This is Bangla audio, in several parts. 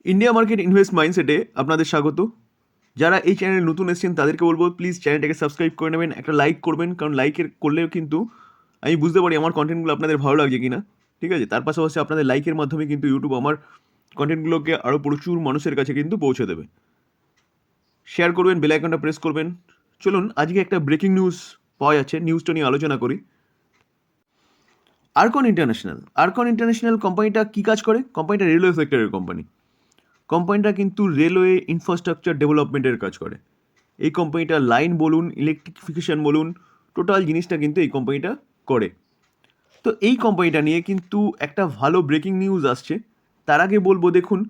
ইন্ডিয়া মার্কেট ইনভেস্ট মাইন্ডসেটে আপনাদের স্বাগত। যারা এই চ্যানেলে নতুন এসেছেন তাদেরকে বলবো প্লিজ চ্যানেলটাকে সাবস্ক্রাইব করে নেবেন, একটা লাইক করবেন, কারণ লাইকের করলেও কিন্তু আমি বুঝতে পারি আমার কন্টেন্টগুলো আপনাদের ভালো লাগছে কিনা। ঠিক আছে, তার পাশাপাশি আপনাদের লাইকের মাধ্যমে কিন্তু ইউটিউব আমার কন্টেন্টগুলোকে আরও প্রচুর মানুষের কাছে কিন্তু পৌঁছে দেবে। শেয়ার করবেন, বেল আইকনটা প্রেস করবেন। চলুন আজকে একটা ব্রেকিং নিউজ পাওয়া যাচ্ছে, নিউজটা নিয়ে আলোচনা করি। আরকন ইন্টারন্যাশনাল কোম্পানিটা কী কাজ করে? কোম্পানিটা রেলওয়ে সেক্টরের কোম্পানি। কোম্পানিটা কিন্তু রেলওয়ে ইনফ্রাস্ট্রাকচার ডেভেলপমেন্টের কাজ করে। এই কোম্পানিটা লাইন বলুন, ইলেকট্রিফিকেশন বলুন, টোটাল জিনিসটা কিন্তু এই কোম্পানিটা করে। তো এই কোম্পানিটা নিয়ে কিন্তু একটা ভালো ব্রেকিং নিউজ আসছে। তার আগে বলবো, দেখুন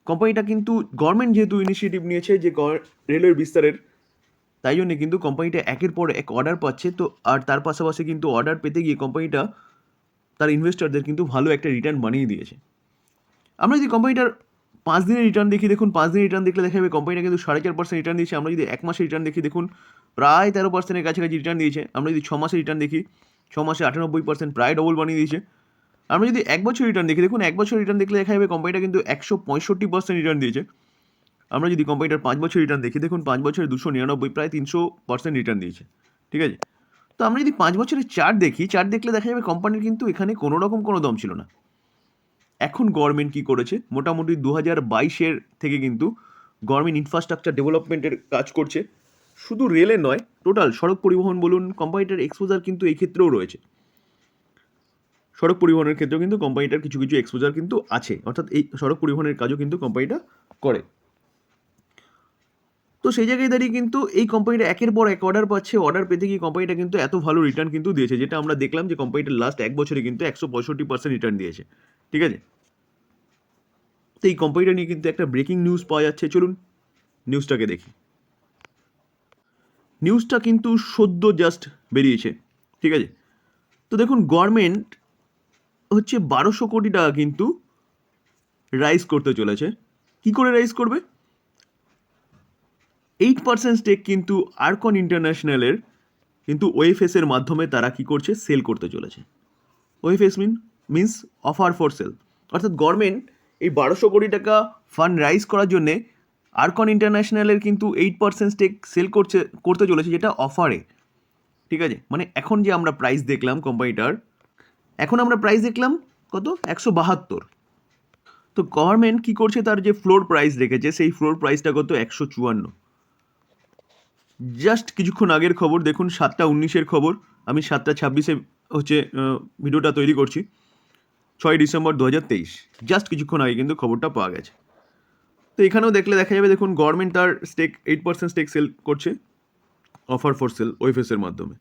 কোম্পানিটা কিন্তু গভর্নমেন্ট যেহেতু ইনিশিয়েটিভ নিয়েছে যে রেলওয়ের বিস্তারের, তাই জন্য কিন্তু কোম্পানিটা একের পর এক অর্ডার পাচ্ছে। তো আর তার পাশাপাশি কিন্তু অর্ডার পেতে গিয়ে কোম্পানিটা তার ইনভেস্টরদের কিন্তু ভালো একটা রিটার্ন বানিয়ে দিয়েছে। আমরা যদি কোম্পানিটার 5 দিনের রিটার্ন দেখি, দেখুন 5 দিনের রিটার্ন দেখলে দেখা যাবে কোম্পানিটা কিন্তু 4.5% রিটার্ন দিয়েছে। আমরা যদি 1 মাসের রিটার্ন দেখি, দেখুন প্রায় 13%-এর কাছাকাছি রিটার্ন দিয়েছে। আমরা যদি 6 মাসের রিটার্ন দেখি, 6 মাসে 98%, প্রায় ডবল বানিয়ে দিয়েছে। আমরা যদি 1 বছর রিটার্ন দেখি, দেখুন 1 বছর রিটার্ন দেখলে দেখা যাবে কোম্পানিটা কিন্তু 165% রিটার্ন দিয়েছে। আমরা যদি কোম্পানিটার 5 বছর রিটার্ন দেখি, দেখুন 5 বছরে 299, প্রায় 300% রিটার্ন দিয়েছে। ঠিক আছে, তো আমরা যদি 5 বছরের চার্ট দেখি, চার্ট দেখলে দেখা যাবে কোম্পানির কিন্তু এখানে কোনো রকম কোনো দম ছিল না। এখন গভর্নমেন্ট কী করেছে, মোটামুটি 2022-এর থেকে কিন্তু গভর্নমেন্ট ইনফ্রাস্ট্রাকচার ডেভেলপমেন্টের কাজ করছে। শুধু রেলে নয়, টোটাল সড়ক পরিবহন বলুন, কোম্পানিটার এক্সপোজার কিন্তু এই ক্ষেত্রেও রয়েছে। সড়ক পরিবহনের ক্ষেত্রেও কিন্তু কোম্পানিটার কিছু কিছু এক্সপোজার কিন্তু আছে, অর্থাৎ এই সড়ক পরিবহনের কাজও কিন্তু কোম্পানিটা করে। তো সেই জায়গায় দাঁড়িয়ে কিন্তু এই কোম্পানিটা একের পর এক অর্ডার পাচ্ছে। অর্ডার পেতে গিয়ে কোম্পানিটা কিন্তু এত ভালো রিটার্ন কিন্তু দিয়েছে, যেটা আমরা দেখলাম যে কোম্পানিটার লাস্ট 1 বছরে কিন্তু 165% রিটার্ন দিয়েছে। ঠিক আছে, তো এই কোম্পানিটা নিয়ে কিন্তু একটা ব্রেকিং নিউজ পাওয়া যাচ্ছে। চলুন নিউজটাকে দেখি। নিউজটা কিন্তু সদ্য জাস্ট বেরিয়েছে। ঠিক আছে, তো দেখুন গভর্নমেন্ট হচ্ছে 1200 কোটি টাকা কিন্তু রাইজ করতে চলেছে। কি করে রাইজ করবে? 8% স্টেক কিন্তু আরকন ইন্টারন্যাশনালের কিন্তু ওএফএস-এর মাধ্যমে তারা কি করছে, সেল করতে চলেছে। OFS means offer for sell, অর্থাৎ গভর্নমেন্ট এই 1200 কোটি টাকা ফান্ড রাইজ করার জন্যে আরকন ইন্টারন্যাশনালের কিন্তু 8% স্টেক সেল করতে চলেছে, যেটা অফারে। ঠিক আছে, মানে এখন যে আমরা প্রাইস দেখলাম কোম্পানিটার, এখন আমরা প্রাইস দেখলাম কত, 172। তো গভর্নমেন্ট কি করছে, তার যে ফ্লোর প্রাইস রেখেছে সেই ফ্লোর প্রাইসটা কত, 154। জাস্ট কিছুক্ষণ আগের খবর দেখুন, 7টা 19-এর খবর। আমি 7টা 26-এ হচ্ছে ভিডিওটা তৈরি করছি, 6 ডিসেম্বর 2023। জাস্ট কিছুক্ষণ আগে কিন্তু খবরটা পাওয়া গেছে। তো এখানেও দেখলে দেখা যাবে, দেখুন গভর্নমেন্ট তার স্টেক 8% স্টেক সেল করছে অফার ফর সেল ওএফএস-এর মাধ্যমে।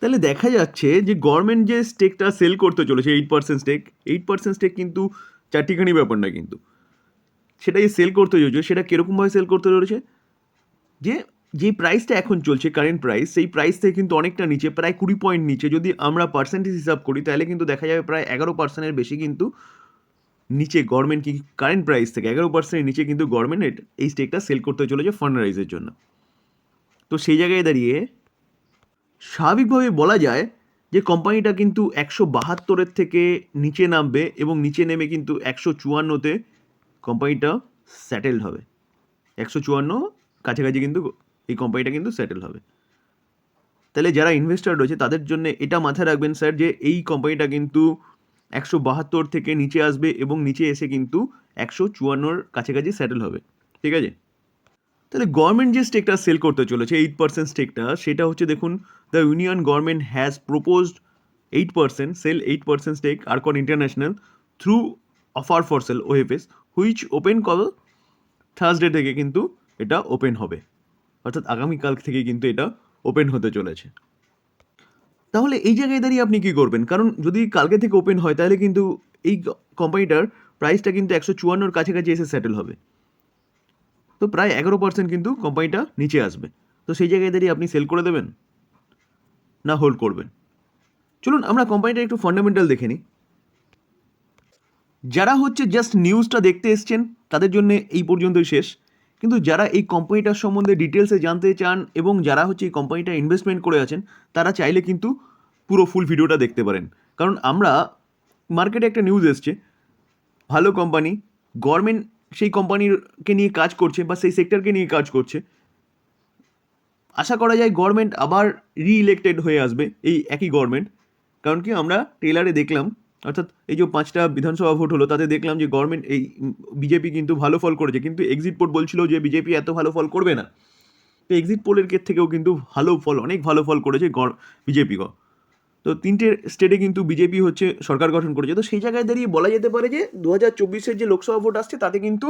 তাহলে দেখা যাচ্ছে যে গভর্নমেন্ট যে স্টেকটা সেল করতে চলেছে 8% স্টেক, 8% স্টেক কিন্তু চারটিখানি ব্যাপার না কিন্তু। সেটা যে সেল করতে চলেছে সেটা কীরকমভাবে সেল করতে চলেছে, যে যে প্রাইসটা এখন চলছে কারেন্ট প্রাইস, সেই প্রাইস থেকে কিন্তু অনেকটা নিচে, প্রায় 20 পয়েন্ট নিচে। যদি আমরা পার্সেন্টেজ হিসাব করি তাহলে কিন্তু দেখা যাবে প্রায় 11%-এর বেশি কিন্তু নিচে গভর্নমেন্ট কি কারেন্ট প্রাইস থেকে 11%-এর নিচে কিন্তু গভর্নমেন্ট এই স্টেকটা সেল করতে চলেছে ফান্ড রাইজের জন্য। তো সেই জায়গায় দাঁড়িয়ে স্বাভাবিকভাবে বলা যায় যে কোম্পানিটা কিন্তু 172-এর থেকে নিচে নামবে, এবং নিচে নেমে কিন্তু 154-তে কোম্পানিটা সেটেলড হবে। 154 কাছাকাছি কিন্তু এই কোম্পানিটা কিন্তু সেটেল হবে। তাহলে যারা ইনভেস্টর রয়েছে তাদের জন্য এটা মাথায় রাখবেন স্যার, যে এই কোম্পানিটা কিন্তু 172 থেকে নিচে আসবে এবং নিচে এসে কিন্তু 154-র কাছাকাছি সেটেল হবে। ঠিক আছে, তাহলে গভর্নমেন্ট যে স্টেকটা সেল করতে চলেছে 8% স্টেকটা, সেটা হচ্ছে দেখুন, the union government has proposed 8% sell 8% stake IRCON international through offer for sale OFS, which open call Thursday থেকে কিন্তু এটা ওপেন হবে, অর্থাৎ আগামীকাল থেকে কিন্তু এটা ওপেন হতে চলেছে। তাহলে এই জায়গায় দাঁড়িয়ে আপনি কী করবেন? কারণ যদি কালকে থেকে ওপেন হয় তাহলে কিন্তু এই কোম্পানিটার প্রাইসটা কিন্তু 154-র কাছাকাছি এসে সেটেল হবে। তো প্রায় 11% কিন্তু কোম্পানিটা নিচে আসবে। তো সেই জায়গায় দাঁড়িয়ে আপনি সেল করে দেবেন না হোল্ড করবেন? চলুন আমরা কোম্পানিটার একটু ফান্ডামেন্টাল দেখে নিই। যারা হচ্ছে জাস্ট নিউজটা দেখতে এসছেন তাদের জন্য এই পর্যন্তই শেষ, কিন্তু যারা এই কোম্পানিটার সম্বন্ধে ডিটেলসে জানতে চান এবং যারা হচ্ছে এই কোম্পানিটা ইনভেস্টমেন্ট করে আছেন, তারা চাইলে কিন্তু পুরো ফুল ভিডিওটা দেখতে পারেন। কারণ আমরা মার্কেটে একটা নিউজ এসছে, ভালো কোম্পানি, গভর্নমেন্ট সেই কোম্পানিকে নিয়ে কাজ করছে বা সেই সেক্টরকে নিয়ে কাজ করছে, আশা করা যায় গভর্নমেন্ট আবার রিইলেক্টেড হয়ে আসবে এই একই গভর্নমেন্ট। কারণ কি আমরা ট্রেলারে দেখলাম, অর্থাৎ এই যে 5টা বিধানসভা ভোট হলো তাতে দেখলাম যে গভর্নমেন্ট এই বিজেপি কিন্তু ভালো ফল করেছে, কিন্তু এক্সিট পোল বলছিল যে বিজেপি এত ভালো ফল করবে না। তো এক্সিট পোলের থেকেও কিন্তু ভালো ফল, অনেক ভালো ফল করেছে বিজেপি। তো 3টে স্টেটে কিন্তু বিজেপি হচ্ছে সরকার গঠন করেছে। তো সেই জায়গায় দাঁড়িয়ে বলা যেতে পারে যে 2024-এর যে লোকসভা ভোট আসছে তাতে কিন্তু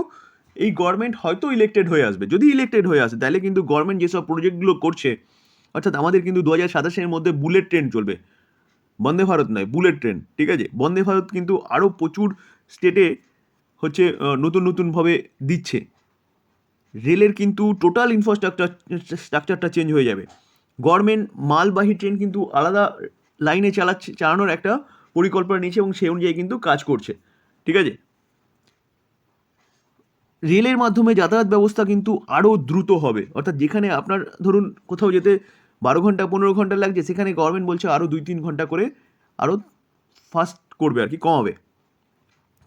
এই গভর্নমেন্ট হয়তো ইলেক্টেড হয়ে আসবে। যদি ইলেক্টেড হয়ে আসে তাহলে কিন্তু গভর্নমেন্ট যেসব প্রজেক্টগুলো করছে, অর্থাৎ আমাদের কিন্তু 2027-এর মধ্যে বুলেট ট্রেন চলবে, বন্দে ভারত নয়, বুলেট ট্রেন, ঠিক আছে? বন্দে ভারত কিন্তু আরও প্রচুর স্টেটে হচ্ছে নতুনভাবে দিচ্ছে। রেলের কিন্তু টোটাল স্ট্রাকচারটা চেঞ্জ হয়ে যাবে। গভর্নমেন্ট মালবাহী ট্রেন কিন্তু আলাদা লাইনে চালানোর একটা পরিকল্পনা নিয়েছে এবং সেই অনুযায়ী কিন্তু কাজ করছে, ঠিক আছে? রেলের মাধ্যমে যাতায়াত ব্যবস্থা কিন্তু আরও দ্রুত হবে, অর্থাৎ যেখানে আপনার ধরুন কোথাও যেতে 12 ঘন্টা 15 ঘন্টা লাগছে, সেখানে গভর্নমেন্ট বলছে আরও 2-3 ঘন্টা করে আরও ফাস্ট করবে আর কি, কমাবে,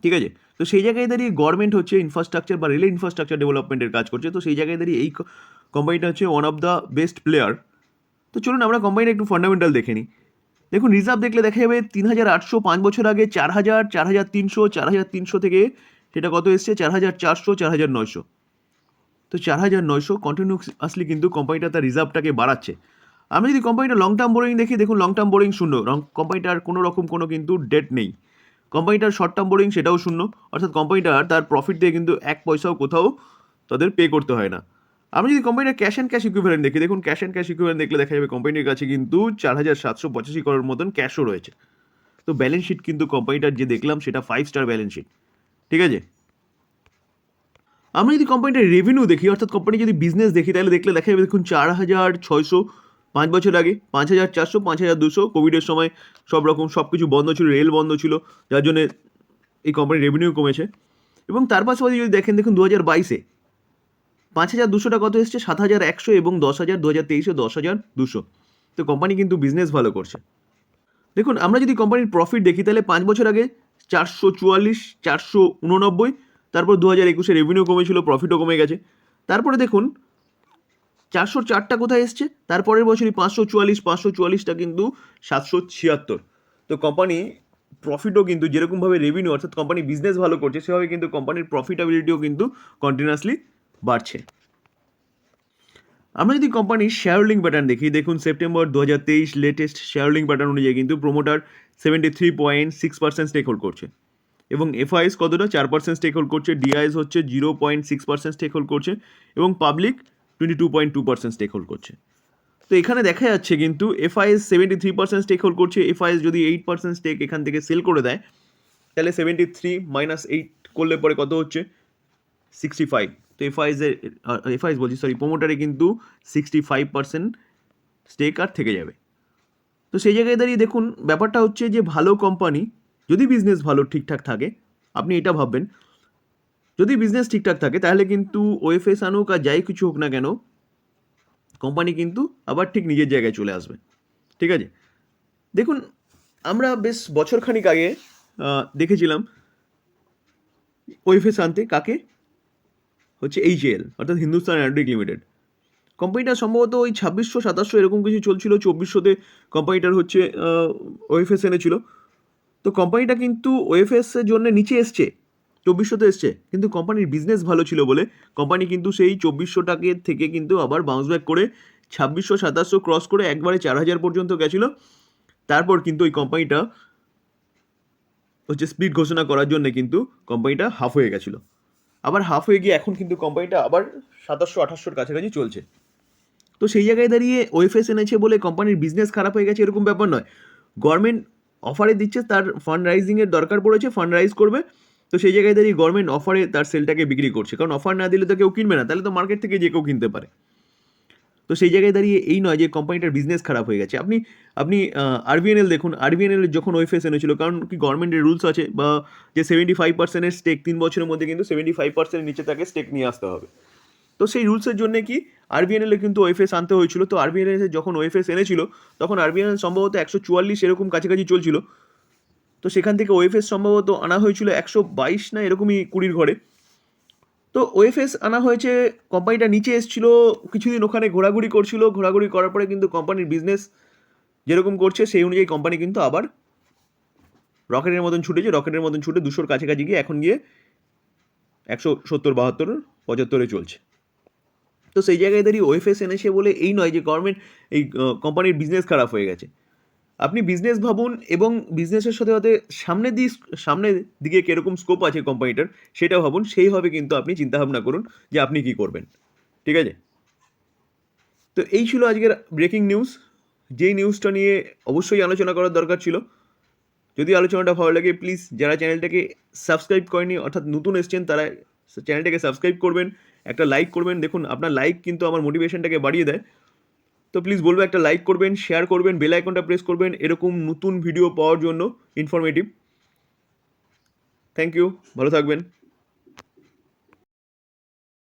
ঠিক আছে? তো সেই জায়গায় দাঁড়িয়ে গভর্নমেন্ট হচ্ছে ইনফ্রাস্ট্রাকচার বা রেলের ইনফ্রাস্ট্রাকচার ডেভেলপমেন্টের কাজ করছে। তো সেই জায়গায় দাঁড়িয়ে এই কোম্পানিটা হচ্ছে one of the best player. তো চলুন আমরা কোম্পানির একটু ফান্ডামেন্টাল দেখে নিই। দেখুন রিজার্ভ দেখলে দেখা যাবে 3,800, 5 বছর আগে 4,000, 4,300, 4,300 থেকে সেটা কত এসছে 4,400, 4,900। তো 4,900 কন্টিনিউয়াসলি কিন্তু কোম্পানিটা তার রিজার্ভটাকে বাড়াচ্ছে। আমি যদি কোম্পানিটা লং টার্ম বোরিং দেখি, দেখুন লং টার্ম বোরিং শূন্য, কোম্পানিটার কোনো রকম কোনো কিন্তু ডেট নেই। কোম্পানিটার শর্ট টার্ম বোরিং সেটাও শূন্য, অর্থাৎ কোম্পানিটার তার প্রফিট দিয়ে কিন্তু 1 পয়সাও কোথাও তাদের পে করতে হয় না। আমি যদি কোম্পানিটার ক্যাশ অ্যান্ড ক্যাশ ইকুইভ্যালেন্ট দেখি, দেখুন ক্যাশ অ্যান্ড ক্যাশ ইকুইভ্যালেন্ট দেখলে দেখা যাবে কোম্পানির কাছে কিন্তু 4,785 crore মতন ক্যাশও রয়েছে। তো ব্যালেন্স শিট কিন্তু কোম্পানিটার যে দেখলাম সেটা 5 স্টার ব্যালেন্স শিট, ঠিক আছে? আমরা যদি কোম্পানিটার রেভিনিউ দেখি, অর্থাৎ কোম্পানি যদি বিজনেস দেখি, তাহলে দেখলে দেখা যাবে দেখুন 4,600, 5 বছর আগে 5,400, 5,200, কোভিডের সময় সব কিছু বন্ধ ছিল, রেল বন্ধ ছিল, যার জন্য এই কোম্পানির রেভিনিউ কমেছে। এবং তার পাশাপাশি যদি দেখেন, দেখুন 2022-এ 5,200টা কত এসছে 7,100 এবং 10,000 2023-এ 10,200। তো কোম্পানি কিন্তু বিজনেস ভালো করছে। দেখুন আমরা যদি কোম্পানির প্রফিট দেখি, তাহলে 5 বছর আগে 444, 489, তারপর 2021-এ রেভিনিউ কমেছিল, প্রফিটও কমে গেছে। তারপরে দেখুন 404টা কোথায় এসছে, তারপরের বছরই 544টা কিন্তু 776। তো কোম্পানি প্রফিটও কিন্তু যেরকমভাবে রেভিনিউ, অর্থাৎ কোম্পানি বিজনেস ভালো করছে, সেভাবে কিন্তু কোম্পানির প্রফিটাবিলিটিও কিন্তু কন্টিনিউয়াসলি বাড়ছে। আমরা যদি কোম্পানির শেয়ার হোল্ডিং প্যাটার্ন দেখি, দেখুন September 2023 latest share holding pattern অনুযায়ী কিন্তু প্রোমোটার 73.6% স্টেক হোল্ড করছে এবং এফআইএস কতটা 4% স্টেক হোল্ড করছে, ডিআইএস হচ্ছে 0.6% স্টেক হোল্ড করছে এবং পাবলিক 22.2% স্টেক হোল্ড করছে। তো এখানে দেখা যাচ্ছে কিন্তু এফআইএস 73% স্টেক হোল্ড করছে। এফআইএস যদি 8% স্টেক এখান থেকে সেল করে দেয়, তাহলে 73 মাইনাস 8 করলে পরে কত হচ্ছে 65। তো এফআইএস বলছি সরি, প্রোমোটারে কিন্তু 65% স্টেক আর থেকে যাবে। তো সেই জায়গায় দাঁড়িয়ে দেখুন ব্যাপারটা হচ্ছে যে ভালো কোম্পানি যদি বিজনেস ভালো ঠিকঠাক থাকে, আপনি এটা ভাববেন যদি বিজনেস ঠিকঠাক থাকে তাহলে কিন্তু ওএফএস আনুক আর যাই কিছু হোক না কেন, কোম্পানি কিন্তু আবার ঠিক নিজের জায়গায় চলে আসবে, ঠিক আছে? দেখুন আমরা বেশ বছরখানিক আগে দেখেছিলাম ওএফএস আনতে কাকে, হচ্ছে এইচএএল, অর্থাৎ হিন্দুস্তান অ্যারোনটিক লিমিটেড। কোম্পানিটা সম্ভবত ওই 2600-2700 এরকম কিছু চলছিল, 2400-তে কোম্পানিটার হচ্ছে ওএফএস এনেছিল। তো কোম্পানিটা কিন্তু ওএফএসের জন্য নিচে এসছে, 2400-তে এসছে, কিন্তু কোম্পানির বিজনেস ভালো ছিল বলে কোম্পানি কিন্তু সেই 2400 থেকে কিন্তু আবার বাউন্স ব্যাক করে 2600-2700 ক্রস করে একবারে 4,000 পর্যন্ত গেছিলো। তারপর কিন্তু ওই কোম্পানিটা হচ্ছে স্প্লিট ঘোষণা করার জন্য কিন্তু কোম্পানিটা হাফ হয়ে গেছিলো, আবার হাফ হয়ে গিয়ে এখন কিন্তু কোম্পানিটা আবার 2700-2800-র কাছাকাছি চলছে। তো সেই জায়গায় দাঁড়িয়ে ওএফএস এনেছে বলে কোম্পানির বিজনেস খারাপ হয়ে গেছে এরকম ব্যাপার নয়। গভর্নমেন্ট অফারে দিচ্ছে, তার ফান্ড রাইজিংয়ের দরকার পড়েছে, ফান্ড রাইজ করবে। তো সেই জায়গায় দাঁড়িয়ে গভর্নমেন্ট অফারে তার সেলটাকে বিক্রি করছে, কারণ অফার না দিলে তো কেউ কিনবে না, তাহলে তো মার্কেট থেকে যে কেউ কিনতে পারে। তো সেই জায়গায় দাঁড়িয়ে এই নয় যে কোম্পানিটার বিজনেস খারাপ হয়ে গেছে। আপনি আরবিএনএল দেখুন, আরবিএনএল যখন ওএফএস এনেছিল, কারণ কি গভর্নমেন্টের রুলস আছে বা যে 75%-এর স্টেক 3 বছরের মধ্যে কিন্তু 75%-এর নিচে তাকে স্টেক নিয়ে আসতে হবে। তো সেই রুলসের জন্য কি আরবিএনএল কিন্তু ওএফএস আনতে হয়েছিল। তো আরবিএনএল যখন ওএফএস এনেছিল তখন আরবিএনএল সম্ভবত 144 এরকম কাছাকাছি চলছিল। তো সেখান থেকে ওএফএস সম্ভবত আনা হয়েছিল 122 না এরকমই 20 ঘরে। তো ওএফএস আনা হয়েছে, কোম্পানিটা নিচে এসেছিল, কিছুদিন ওখানে ঘোরাঘুরি করছিল, ঘোরাঘুরি করার পরে কিন্তু কোম্পানির বিজনেস যেরকম করছে সেই অনুযায়ী কোম্পানি কিন্তু আবার রকেটের মতন ছুটেছে, রকেটের মতন ছুটে 200-র কাছাকাছি গিয়ে এখন গিয়ে 170, 72, 75-এ চলছে। তো সেই জায়গায় দাঁড়িয়ে ওএফএস এনেছে বলে এই নয় যে গভর্নমেন্ট এই কোম্পানির বিজনেস খারাপ হয়ে গেছে। আপনি বিজনেস ভাবুন এবং বিজনেসের সাথে সাথে সামনের দিকে কীরকম স্কোপ আছে কোম্পানিটার সেটা ভাবুন, সেইভাবে কিন্তু আপনি চিন্তাভাবনা করুন যে আপনি কী করবেন, ঠিক আছে? তো এই ছিল আজকের ব্রেকিং নিউজ, যেই নিউজটা নিয়ে অবশ্যই আলোচনা করার দরকার ছিল। যদি আলোচনাটা ভালো লাগে প্লিজ যারা চ্যানেলটাকে সাবস্ক্রাইব করেনি অর্থাৎ নতুন এসছেন তারা চ্যানেলটাকে সাবস্ক্রাইব করবেন, একটা লাইক করবেন। দেখুন আপনার লাইক কিন্তু আমার মোটিভেশনটাকে বাড়িয়ে দেয়। তো প্লিজ বলবো একটা লাইক করবেন, শেয়ার করবেন, বেল আইকনটা প্রেস করবেন এরকম নতুন ভিডিও পাওয়ার জন্য ইনফরমেটিভ। থ্যাংক ইউ, ভালো থাকবেন।